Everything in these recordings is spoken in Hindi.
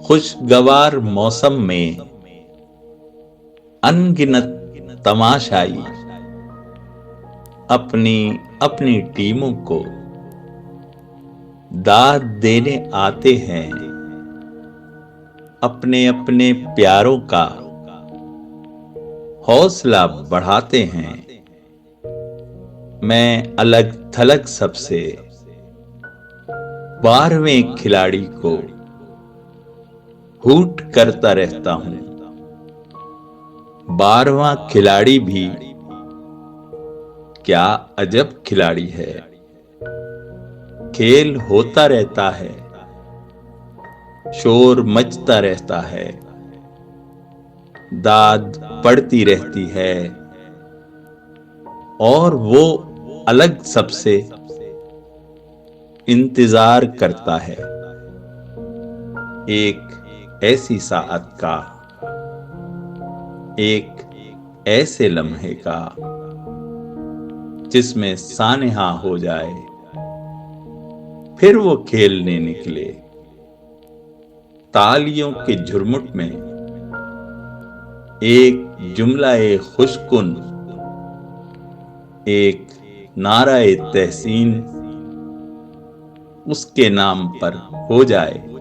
खुशगवार मौसम में अनगिनत तमाशाई अपनी अपनी टीमों को दाद देने आते हैं। अपने अपने प्यारों का हौसला बढ़ाते हैं। मैं अलग थलग सबसे 12वें खिलाड़ी को हूट करता रहता हूं। 12वां खिलाड़ी भी क्या अजब खिलाड़ी है। खेल होता रहता है, शोर मचता रहता है, दाद पड़ती रहती है और वो अलग सबसे इंतजार करता है। एक ऐसी साअत का, एक ऐसे लम्हे का जिसमें सानेहा हो जाए, फिर वो खेलने निकले। तालियों के झुरमुट में एक जुमला-ए खुशकुन, एक नारा-ए तहसीन उसके नाम पर हो जाए।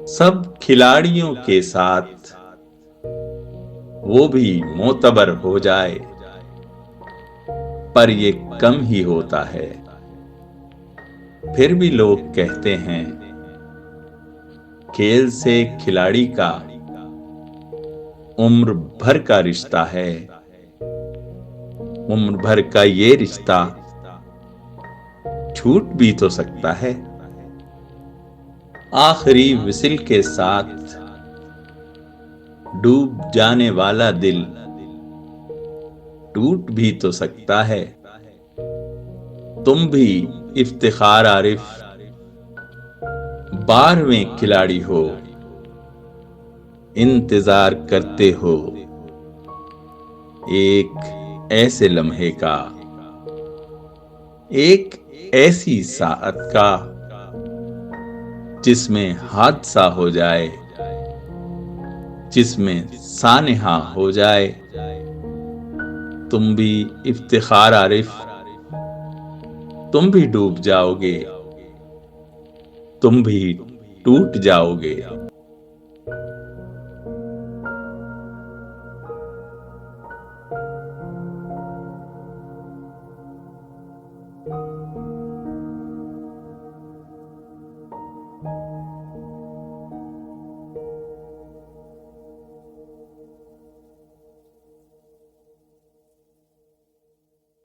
सब खिलाड़ियों के साथ वो भी मोतबर हो जाए, पर ये कम ही होता है। फिर भी लोग कहते हैं खेल से खिलाड़ी का उम्र भर का रिश्ता है। उम्र भर का ये रिश्ता छूट भी तो सकता है। आखिरी विसिल के साथ डूब जाने वाला दिल टूट भी तो सकता है। तुम भी इफ्तिखार आरिफ 12वें खिलाड़ी हो, इंतजार करते हो एक ऐसे लम्हे का, एक ऐसी साअत का जिसमें हादसा हो जाए, जिसमें सानेहा हो जाए। तुम भी इफ्तिखार आरिफ, तुम भी डूब जाओगे, तुम भी टूट जाओगे।